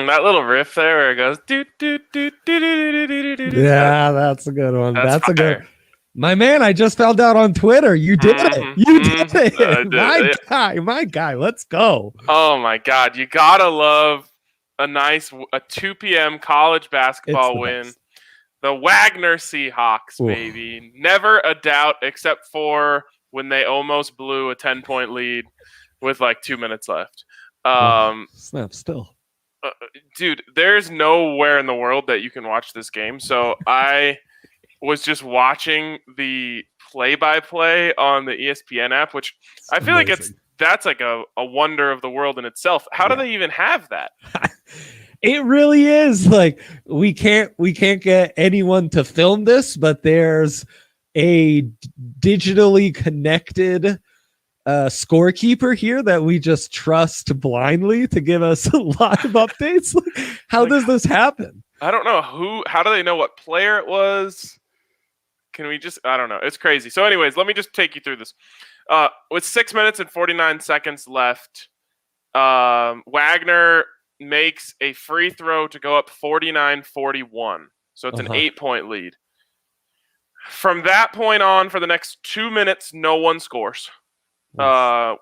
That little riff there where it goes do do do do do do do do. Yeah, that's a good one. That's a good. Fire. My man, I just found out on Twitter. You did it. You did I it. did. My guy. Let's go. Oh my God, you gotta love a 2 p.m. college basketball win. Best. The Wagner Seahawks, Ooh. baby. Never a doubt, except for when they almost blew a 10-point lead with like 2 minutes left. Snap still. Dude, there's nowhere in the world that you can watch this game. So I was just watching the play-by-play on the ESPN app, which I feel like that's like a wonder of the world in itself. How do they even have that? It really is. Like we can't get anyone to film this, but there's a digitally connected scorekeeper here that we just trust blindly to give us live updates. How does this happen? I don't know how do they know what player it was? I don't know. It's crazy. So anyways, let me just take you through this. With 6 minutes and 49 seconds left, Wagner makes a free throw to go up 49-41. So it's an 8-point lead. From that point on, for the next 2 minutes, no one scores,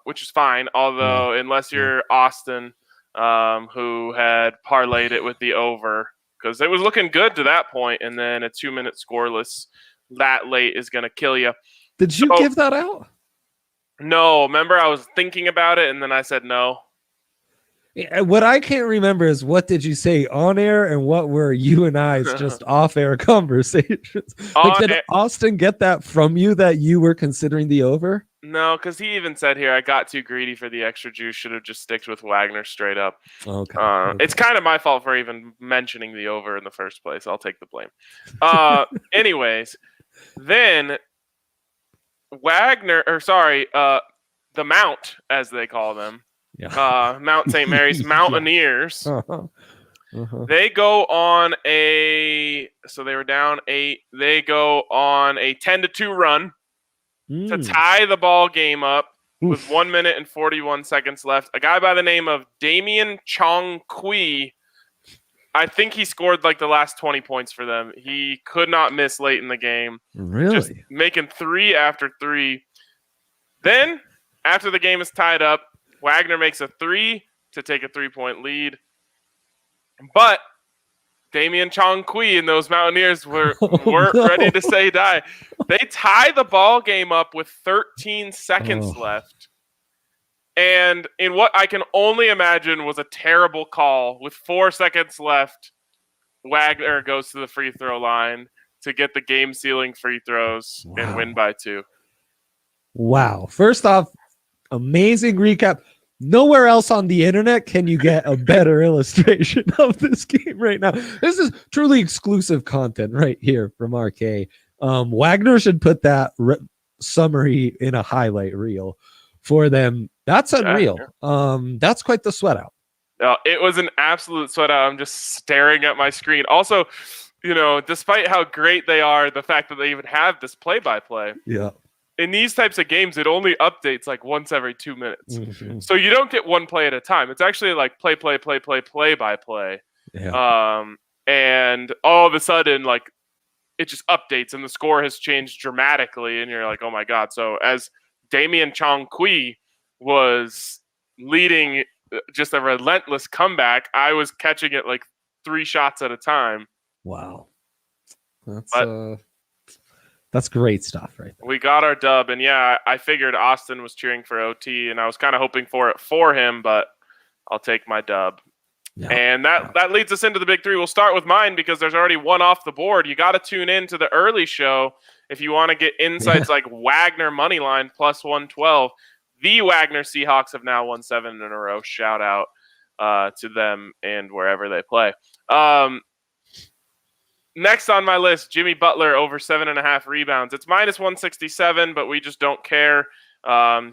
which is fine. Although, unless you're Austin, who had parlayed it with the over, because it was looking good to that point, and then a 2-minute scoreless that late is going to kill you. Did you give that out? No. Remember, I was thinking about it, and then I said no. What I can't remember is what did you say on air and what were you and I's just off air conversations. Did Austin get that from you that you were considering the over? No, because he even said here, I got too greedy for the extra juice. Should have just sticked with Wagner straight up. Okay. It's kind of my fault for even mentioning the over in the first place. I'll take the blame. Anyways, then the Mount, as they call them, Mount St. Mary's Mountaineers. They go on so they were down 8. They go on a 10-2 run to tie the ball game up with 1 minute and 41 seconds left. A guy by the name of Damian Chong-Kui, I think he scored like the last 20 points for them. He could not miss late in the game. Really? Just making 3 after 3. Then, after the game is tied up, Wagner makes a 3 to take a 3-point lead. But Damian Chong-Kui and those Mountaineers weren't ready to say die. They tie the ball game up with 13 seconds left. And in what I can only imagine was a terrible call, with 4 seconds left, Wagner goes to the free throw line to get the game-sealing free throws and win by 2. Wow. First off, amazing recap. Nowhere else on the internet can you get a better illustration of this game right now. This is truly exclusive content right here from RK. Wagner should put that summary in a highlight reel for them. That's unreal. That's quite the sweat out. It was an absolute sweat out. I'm just staring at my screen. Also, despite how great they are, the fact that they even have this play-by-play. Yeah. In these types of games, it only updates like once every 2 minutes. Mm-hmm. So you don't get one play at a time. It's actually like play by play. Yeah. And all of a sudden, like, it just updates and the score has changed dramatically. And you're like, oh my God. So as Damian Chong-Kui was leading just a relentless comeback, I was catching it like 3 shots at a time. Wow. That's great stuff, right there. We got our dub, and I figured Austin was cheering for OT, and I was kind of hoping for it for him, but I'll take my dub. Yeah. And that leads us into the big 3. We'll start with mine because there's already one off the board. You got to tune in to the early show if you want to get insights like Wagner Moneyline plus 112. The Wagner Seahawks have now won 7 in a row. Shout out to them and wherever they play. Next on my list, Jimmy Butler over 7.5 rebounds. It's minus 167, but we just don't care.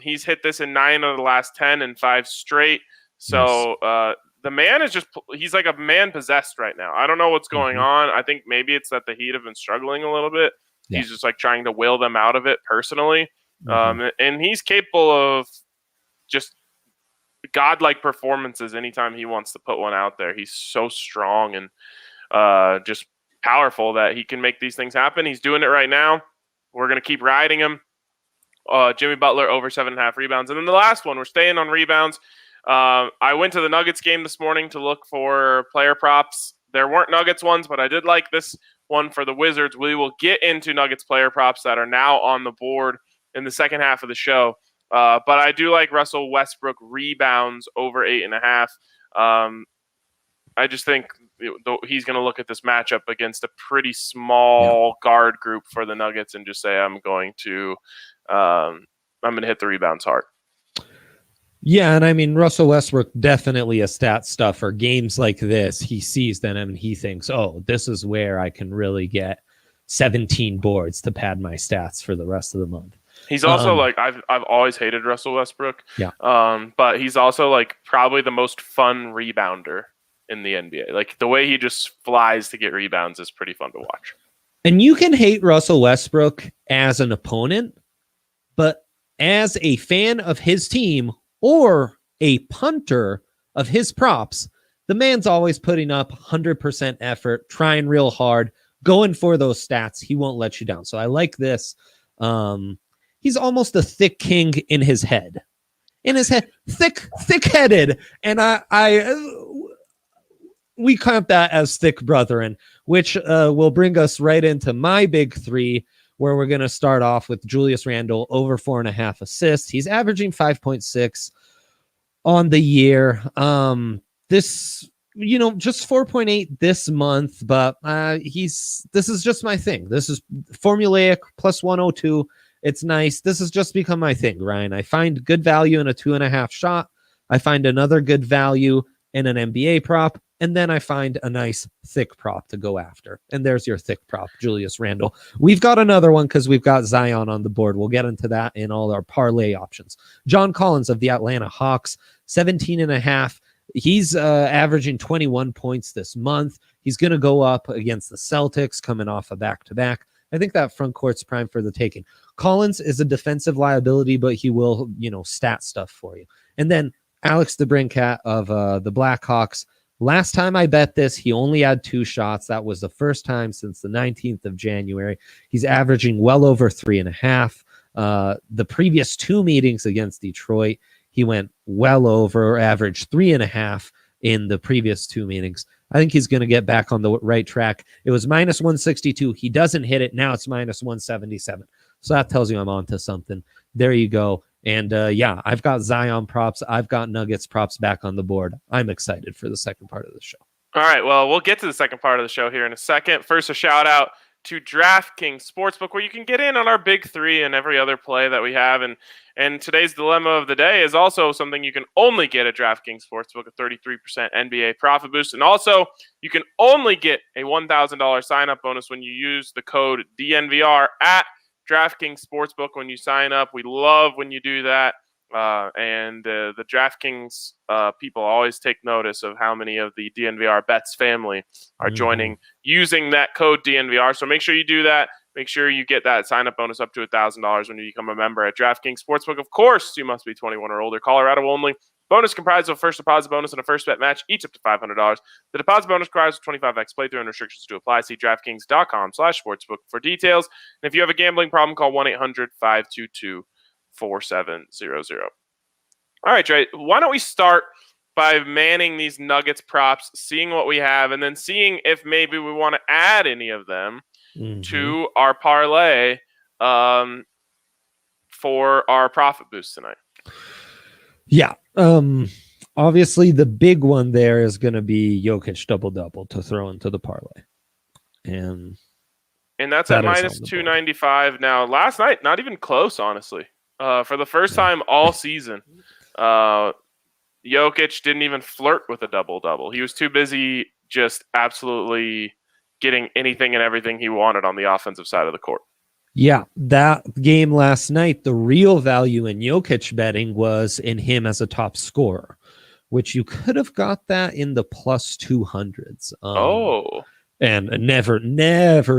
He's hit this in 9 of the last 10 and 5 straight. So the man is he's like a man possessed right now. I don't know what's going on. I think maybe it's that the Heat have been struggling a little bit. Yeah. He's just like trying to will them out of it personally. And he's capable of just godlike performances anytime he wants to put one out there. He's so strong and just powerful that he can make these things happen. He's doing it right now. We're going to keep riding him. Jimmy Butler over 7.5 rebounds. And then the last one, we're staying on rebounds. I went to the Nuggets game this morning to look for player props. There weren't Nuggets ones, but I did like this one for the Wizards. We will get into Nuggets player props that are now on the board in the second half of the show. But I do like Russell Westbrook rebounds over 8.5. I just think he's going to look at this matchup against a pretty small guard group for the Nuggets and just say, I'm going to hit the rebounds hard. Yeah, and I mean, Russell Westbrook, definitely a stat stuffer. Games like this, he sees them and he thinks, oh, this is where I can really get 17 boards to pad my stats for the rest of the month. He's also I've always hated Russell Westbrook. Yeah. But he's also like probably the most fun rebounder in the NBA. Like the way he just flies to get rebounds is pretty fun to watch. And you can hate Russell Westbrook as an opponent, but as a fan of his team or a punter of his props, the man's always putting up 100% effort, trying real hard, going for those stats. He won't let you down. So I like this. He's almost a thick king in his head. In his head, thick-headed. And we count that as thick brethren, which will bring us right into my big three, where we're going to start off with Julius Randle over 4.5 assists. He's averaging 5.6 on the year. This, just 4.8 this month, but this is just my thing. This is formulaic plus 102. It's nice. This has just become my thing, Ryan. I find good value in a 2.5 shot. I find another good value in an NBA prop. And then I find a nice thick prop to go after. And there's your thick prop, Julius Randle. We've got another one because we've got Zion on the board. We'll get into that in all our parlay options. John Collins of the Atlanta Hawks, 17.5. He's averaging 21 points this month. He's going to go up against the Celtics coming off a back-to-back. I think that front court's prime for the taking. Collins is a defensive liability, but he will, stat stuff for you. And then Alex DeBrincat of the Blackhawks. Last time I bet this, he only had 2 shots. That was the first time since the 19th of January. He's averaging well over 3.5. The previous 2 meetings against Detroit, he went well over, averaged 3.5 in the previous 2 meetings. I think he's going to get back on the right track. It was minus 162. He doesn't hit it. Now it's minus 177. So that tells you I'm onto something. There you go. And I've got Zion props. I've got Nuggets props back on the board. I'm excited for the second part of the show. All right. Well, we'll get to the second part of the show here in a second. First, a shout out to DraftKings Sportsbook, where you can get in on our big three and every other play that we have. And today's dilemma of the day is also something you can only get at DraftKings Sportsbook, a 33% NBA profit boost. And also, you can only get a $1,000 sign-up bonus when you use the code DNVR at DraftKings Sportsbook when you sign up. We love when you do that. And the DraftKings people always take notice of how many of the DNVR Bets family are joining using that code DNVR. So make sure you do that. Make sure you get that sign-up bonus up to $1,000 when you become a member at DraftKings Sportsbook. Of course, you must be 21 or older. Colorado only. Bonus comprised of a first deposit bonus and a first bet match, each up to $500. The deposit bonus requires a 25x playthrough and restrictions to apply. See DraftKings.com/sportsbook for details. And if you have a gambling problem, call 1-800-522-4700. All right, Trey, why don't we start by manning these Nuggets props, seeing what we have, and then seeing if maybe we want to add any of them to our parlay for our profit boost tonight. Yeah. Obviously, the big one there is going to be Jokic double-double to throw into the parlay. And that's at minus 295. Now, last night, not even close, honestly. For the first time all season, Jokic didn't even flirt with a double-double. He was too busy just absolutely getting anything and everything he wanted on the offensive side of the court. Yeah, that game last night, the real value in Jokic betting was in him as a top scorer, which you could have got that in the plus 200s. And never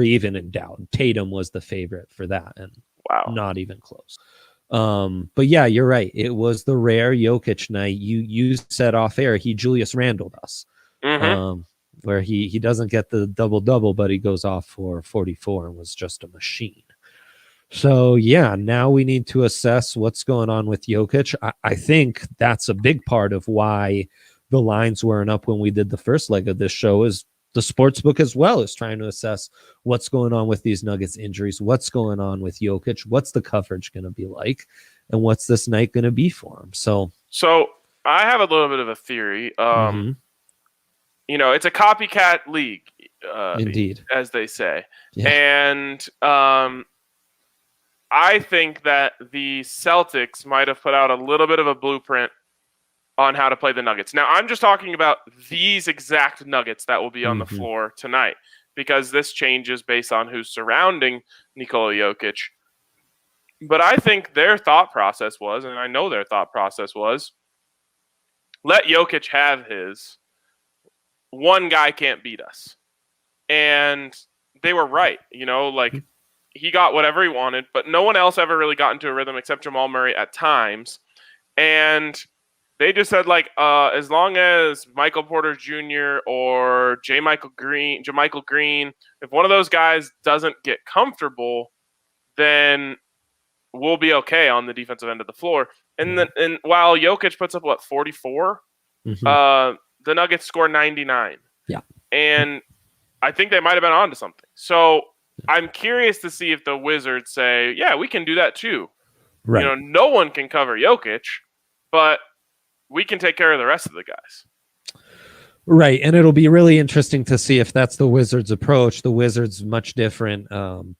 even in doubt. Tatum was the favorite for that, and wow, not even close. But yeah, you're right. It was the rare Jokic night. You said off air he Julius Randled us. Where he doesn't get the double-double, but he goes off for 44 and was just a machine. So yeah, now we need to assess what's going on with Jokic. I think that's a big part of why the lines weren't up when we did the first leg of this show, is the sportsbook as well is trying to assess what's going on with these Nuggets injuries, what's going on with Jokic, what's the coverage going to be like, and what's this night going to be for him. So I have a little bit of a theory. You know, it's a copycat league, indeed, as they say. Yeah. And I think that the Celtics might have put out a little bit of a blueprint on how to play the Nuggets. Now, I'm just talking about these exact Nuggets that will be on the floor tonight, because this changes based on who's surrounding Nikola Jokic. But I think their thought process was, and I know their thought process was, let Jokic have his. One guy can't beat us. And they were right. You know, like, he got whatever he wanted, but no one else ever really got into a rhythm except Jamal Murray at times. And they just said, like, as long as Michael Porter Jr. or JaMychal Green, if one of those guys doesn't get comfortable, then we'll be okay on the defensive end of the floor. And while Jokic puts up 44, the Nuggets score 99. Yeah, and I think they might have been onto something. So I'm curious to see if the Wizards say, yeah, we can do that too. Right. You know, no one can cover Jokic, but we can take care of the rest of the guys. Right. And it'll be really interesting to see if that's the Wizards' approach. The Wizards' much different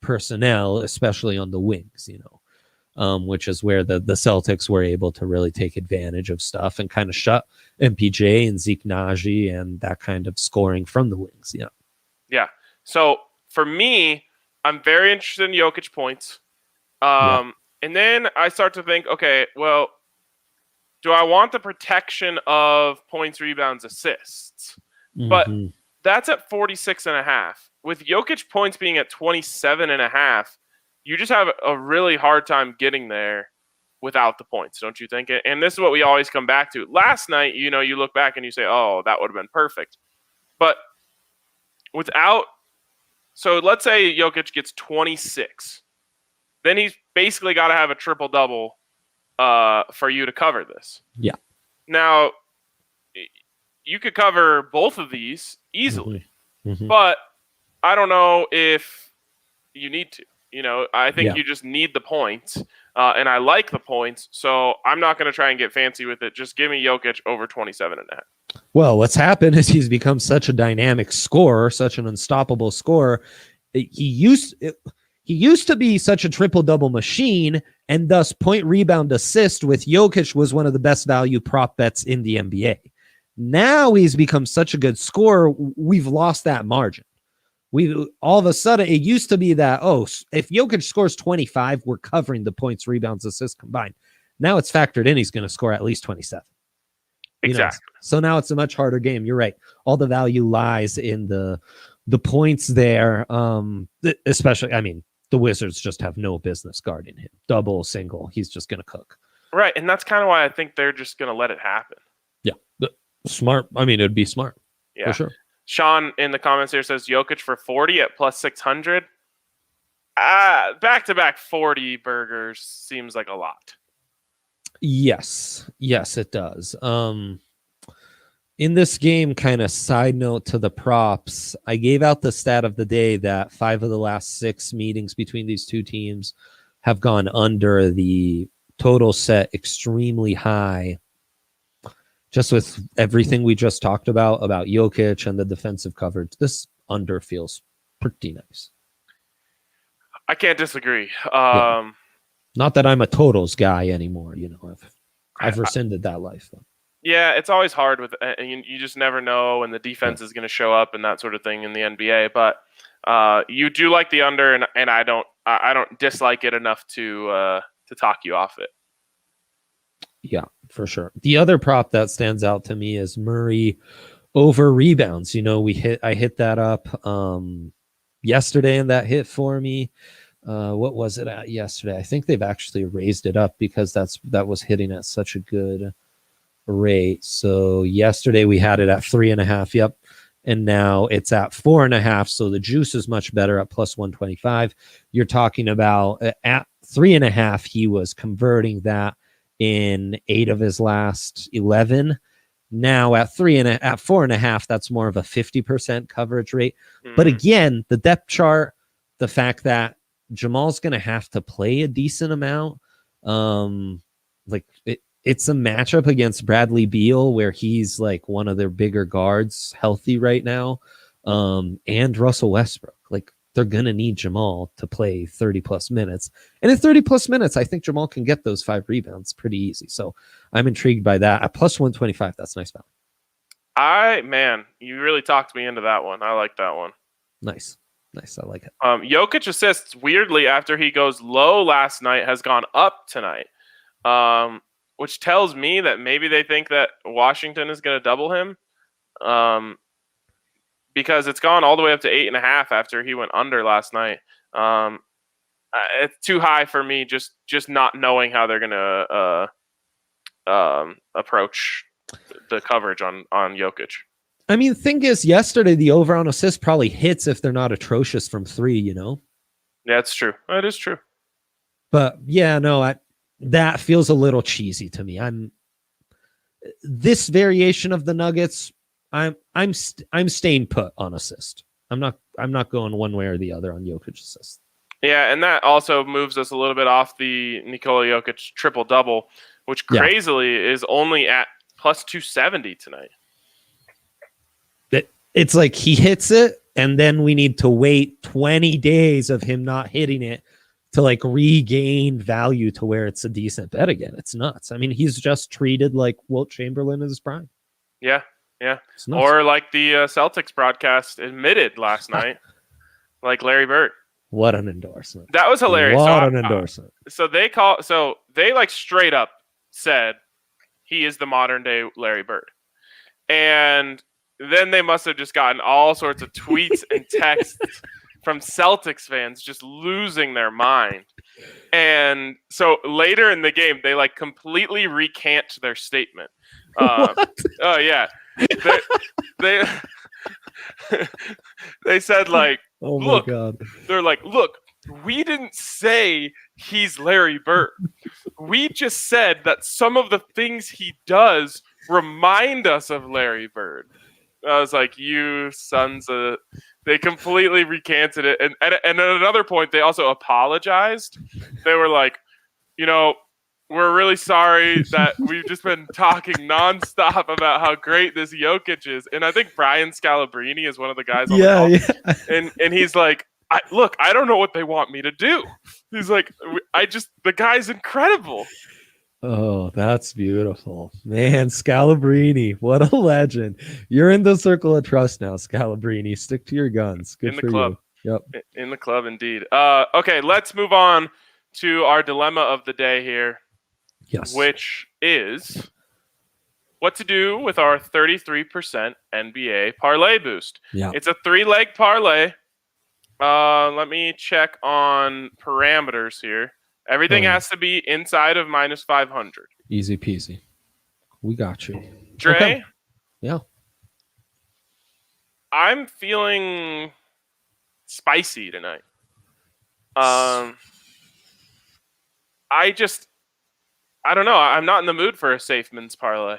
personnel, especially on the wings, you know, which is where the Celtics were able to really take advantage of stuff and kind of shut MPJ and Zeke Naji and that kind of scoring from the wings. Yeah. Yeah. So for me, I'm very interested in Jokic points. And then I start to think, okay, well, do I want the protection of points, rebounds, assists? But that's at 46.5. With Jokic points being at 27.5, you just have a really hard time getting there without the points, don't you think? And this is what we always come back to. Last night, you know, you look back and you say, oh, that would have been perfect. But without, so let's say Jokic gets 26. Then he's basically got to have a triple-double for you to cover this. Yeah. Now, you could cover both of these easily, but I don't know if you need to. You know, I think you just need the points, and I like the points, so I'm not going to try and get fancy with it. Just give me Jokic over 27.5. Well, what's happened is he's become such a dynamic scorer, such an unstoppable scorer. He used to be such a triple-double machine, and thus point, rebound, assist with Jokic was one of the best value prop bets in the NBA. Now he's become such a good scorer, we've lost that margin. All of a sudden, it used to be that, if Jokic scores 25, we're covering the points, rebounds, assists combined. Now it's factored in he's going to score at least 27. Exactly. So now it's a much harder game. You're right. All the value lies in the points there. Especially, I mean, the Wizards just have no business guarding him. Double, single, he's just going to cook. Right, and that's kind of why I think they're just going to let it happen. Yeah, smart. I mean, it'd be smart. Yeah, for sure. Sean in the comments here says Jokic for 40 at plus 600. Back-to-back 40 burgers seems like a lot. Yes, it does. In this game, kind of side note to the props, I gave out the stat of the day that 5 of the last 6 meetings between these two teams have gone under the total set extremely high. Just with everything we just talked about Jokic and the defensive coverage, this under feels pretty nice. I can't disagree. Not that I'm a totals guy anymore. You know, I've rescinded that life. Yeah, it's always hard with, you just never know when the defense is going to show up and that sort of thing in the NBA. But you do like the under, and I don't dislike it enough to talk you off it. Yeah, for sure. The other prop that stands out to me is Murray over rebounds. You know, I hit that up yesterday, and that hit for me. What was it at yesterday? I think they've actually raised it up because that was hitting at such a good rate. So yesterday we had it at 3.5. Yep. And now it's at 4.5. So the juice is much better at plus 125. You're talking about at 3.5. He was converting that in 8 of his last 11. Now at 4.5, that's more of a 50% coverage rate. But again, the depth chart, the fact that Jamal's going to have to play a decent amount, it's a matchup against Bradley Beal where he's like one of their bigger guards healthy right now, and Russell Westbrook. Like they're going to need Jamal to play 30 plus minutes. And in 30 plus minutes, I think Jamal can get those 5 rebounds pretty easy. So I'm intrigued by that. At plus 125, that's nice value. You really talked me into that one. I like that one. Nice. I like it. Jokic assists, weirdly, after he goes low last night, has gone up tonight. Which tells me that maybe they think that Washington is going to double him, because it's gone all the way up to 8.5 after he went under last night. It's too high for me, just not knowing how they're going to approach the coverage on Jokic. I mean, the thing is, yesterday the over on assist probably hits if they're not atrocious from 3. Yeah, it's true. That is true. But yeah, no, that feels a little cheesy to me. This variation of the Nuggets, I'm staying put on assist. I'm not going one way or the other on Jokic assist. Yeah, and that also moves us a little bit off the Nikola Jokic triple double, which crazily is only at plus 270 tonight. It's like he hits it, and then we need to wait 20 days of him not hitting it to like regain value to where it's a decent bet again. It's nuts. I mean, he's just treated like Wilt Chamberlain in his prime. Yeah. Or like the Celtics broadcast admitted last night, like Larry Bird. What an endorsement. That was hilarious. An endorsement. So they like straight up said he is the modern day Larry Bird. And then they must have just gotten all sorts of tweets and texts from Celtics fans just losing their mind. And so later in the game, they like completely recant their statement. Oh yeah. They said like, oh my look, God. They're like, look, we didn't say he's Larry Bird. We just said that some of the things he does remind us of Larry Bird. I was like, you sons of... They completely recanted it. And at another point, they also apologized. They were like, we're really sorry that we've just been talking nonstop about how great this Jokic is. And I think Brian Scalabrine is one of the guys on the call. Yeah. And he's like, I don't know what they want me to do. He's like, the guy's incredible. Oh, that's beautiful. Man, Scalabrine, what a legend. You're in the circle of trust now, Scalabrine. Stick to your guns. Good in the for club. You. Yep. In the club, indeed. Okay, let's move on to our dilemma of the day here. Yes. Which is what to do with our 33% NBA parlay boost. Yeah. It's a 3-leg parlay. Let me check on parameters here. Everything has to be inside of minus 500. Easy peasy. We got you. Dre? Okay. Yeah. I'm feeling spicy tonight. I don't know. I'm not in the mood for a Safeman's parlay.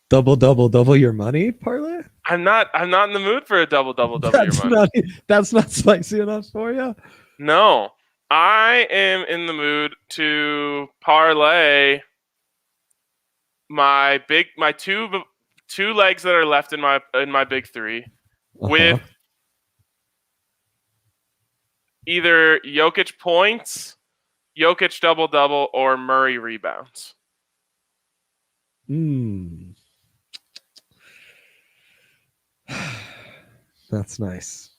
Double your money parlay? I'm not in the mood for a double your money. That's not spicy enough for you? No. I am in the mood to parlay my two legs that are left in my big three with either Jokic points, Jokic double-double, or Murray rebounds. That's nice.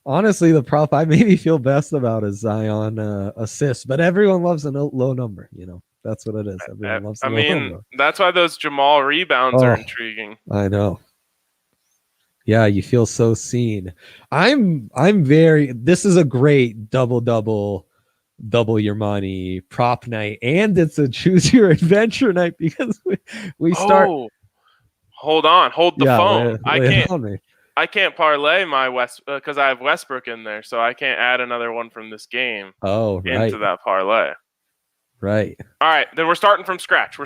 Honestly, the prop I maybe feel best about is Zion assist, but everyone loves a low number. That's what it is. Everyone loves a low number. That's why those Jamal rebounds are intriguing. I know. Yeah, you feel so seen. This is a great double your money prop night, and it's a choose your adventure night because we start. Oh, hold on, hold the Yeah, phone. lay it on me. I can't parlay my West because I have Westbrook in there, so I can't add another one from this game Oh, right. into that parlay. Right. All right, then we're starting from scratch.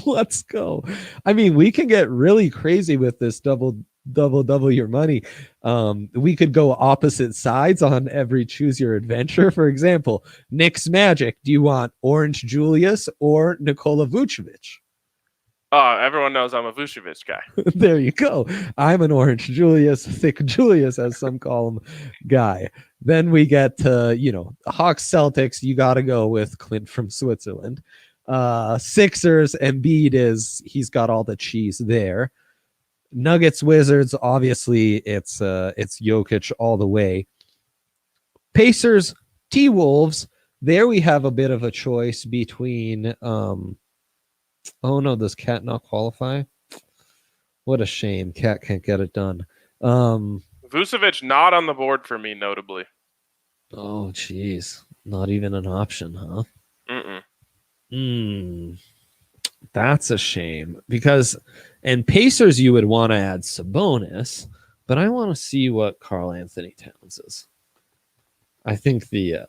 Let's go. I mean, we can get really crazy with this double your money. We could go opposite sides on every choose your adventure. For example, Knicks Magic. Do you want Orange Julius or Nikola Vucevic? Everyone knows I'm a Vucevic guy. There you go. I'm an Orange Julius, thick Julius, as some call him, guy. Then we get to, Hawks Celtics. You got to go with Clint from Switzerland. Sixers, Embiid he's got all the cheese there. Nuggets Wizards, obviously it's Jokic all the way. Pacers T-Wolves, there we have a bit of a choice between oh no, does Cat not qualify? What a shame. Cat can't get it done. Vucevic not on the board for me, notably. Oh jeez. Not even an option, huh? That's a shame because and Pacers you would want to add Sabonis, but I want to see what Karl Anthony Towns is. I think the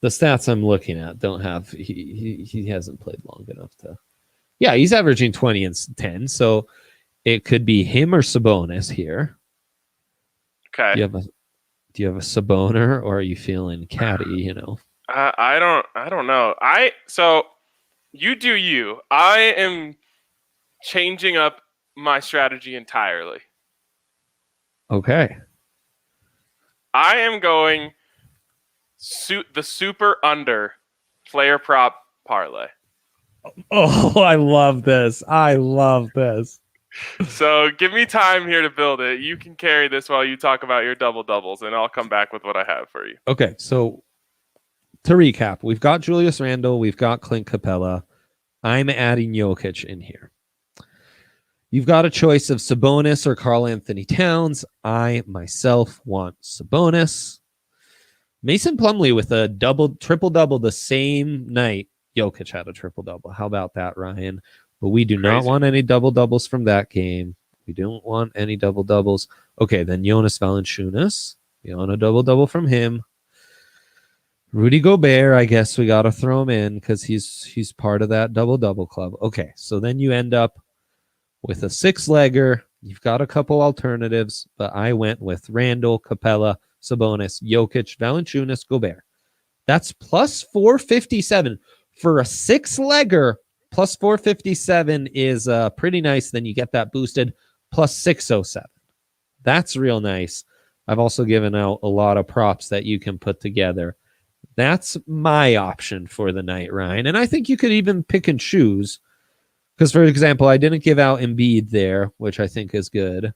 stats I'm looking at don't have he hasn't played long enough to. Yeah, he's averaging 20 and 10, so it could be him or Sabonis here. Okay. Do you have a Saboner, or are you feeling catty? I don't know. So you do you. I am changing up my strategy entirely. Okay. I am going the super under player prop parlay. Oh, I love this. So give me time here to build it. You can carry this while you talk about your double doubles, and I'll come back with what I have for you. Okay, so to recap, we've got Julius Randle, we've got Clint Capella. I'm adding Jokic in here. You've got a choice of Sabonis or Karl Anthony Towns. I myself want Sabonis. Mason Plumlee with a triple-double the same night. Jokic had a triple-double. How about that, Ryan? But we do not want any double-doubles from that game. We don't want any double-doubles. Okay, then Jonas Valanciunas. We want a double-double from him. Rudy Gobert, I guess we got to throw him in because he's part of that double-double club. Okay, so then you end up with a six-legger. You've got a couple alternatives, but I went with Randall, Capella, Sabonis, Jokic, Valanciunas, Gobert. That's plus 457 for a six-legger. Plus 457 is pretty nice. Then you get that boosted plus 607. That's real nice. I've also given out a lot of props that you can put together. That's my option for the night, Ryan. And I think you could even pick and choose. Because, for example, I didn't give out Embiid there, which I think is good.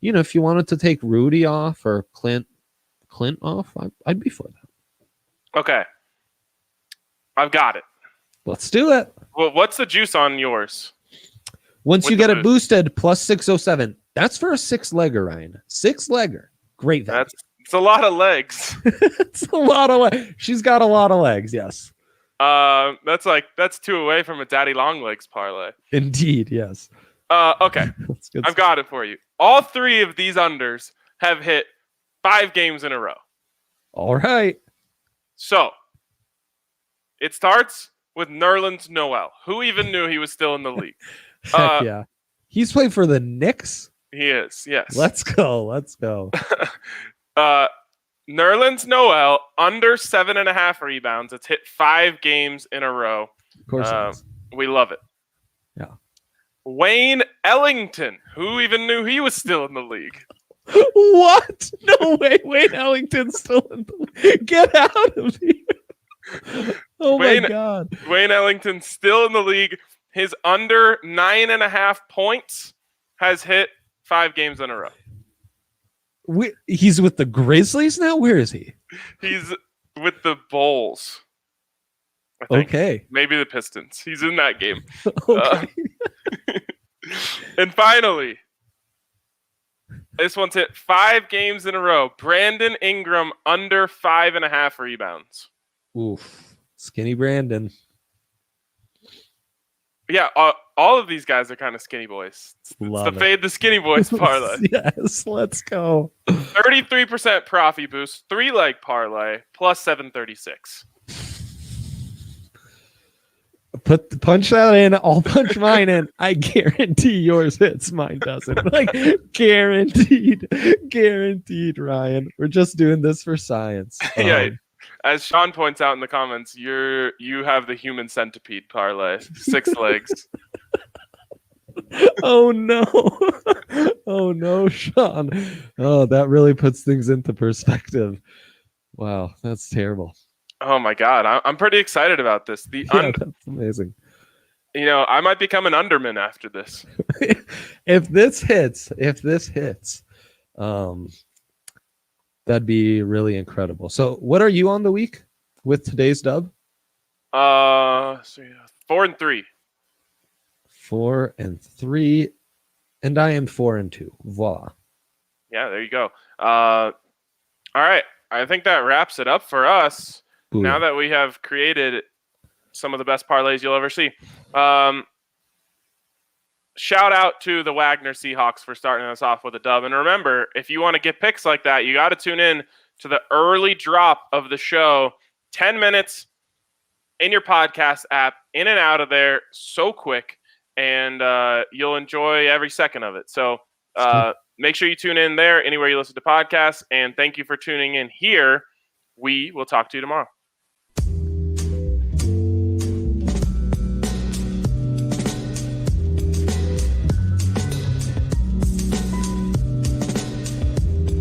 If you wanted to take Rudy off or Clint off, I'd be for that. Okay. I've got it. Let's do it. Well, what's the juice on yours? Once you get it boosted, plus 607. That's for a six-legger, Ryan. Six-legger. Great value. It's a lot of legs. It's a lot of legs. She's got a lot of legs, yes. That's two away from a daddy long legs parlay. Indeed, yes. Okay. I've got it for you. All three of these unders have hit 5 games in a row. All right. So, it starts with Nerlens Noel. Who even knew he was still in the league? Heck yeah. He's playing for the Knicks? He is, yes. Let's go. Nerlens Noel, under 7.5 rebounds. It's hit 5 games in a row. Of course we love it. Yeah. Wayne Ellington. Who even knew he was still in the league? What? No way. Wayne Ellington's still in the league. Get out of here. Oh, my God. Wayne Ellington still in the league. His under 9.5 points has hit 5 games in a row. He's with the Grizzlies now? Where is he? He's with the Bulls. I think. Okay. Maybe the Pistons. He's in that game. Okay. And finally, This one's hit 5 games in a row. Brandon Ingram under 5.5 rebounds. Oof. Skinny Brandon. Yeah, all of these guys are kind of skinny boys. It's the Fade the Skinny Boys parlay. Yes, let's go. 33% profit boost, 3-leg parlay, plus 736. Punch that in. I'll punch mine in. I guarantee yours hits. Mine doesn't. Like guaranteed, Ryan. We're just doing this for science. Yeah, as Sean points out in the comments, you have the human centipede parlay, 6 legs. Oh no! Oh no, Sean. Oh, that really puts things into perspective. Wow, that's terrible. Oh my God, I'm pretty excited about this. That's amazing. I might become an underman after this. If this hits, that'd be really incredible. So, what are you on the week with today's dub? 4-3. 4-3, and I am 4-2. Voila. Yeah, there you go. All right, I think that wraps it up for us. Booyah. Now that we have created some of the best parlays you'll ever see. Shout out to the Wagner Seahawks for starting us off with a dub. And remember, if you want to get picks like that, you got to tune in to the early drop of the show. 10 minutes in your podcast app, in and out of there, so quick, and you'll enjoy every second of it. So make sure you tune in there, anywhere you listen to podcasts, and thank you for tuning in here. We will talk to you tomorrow.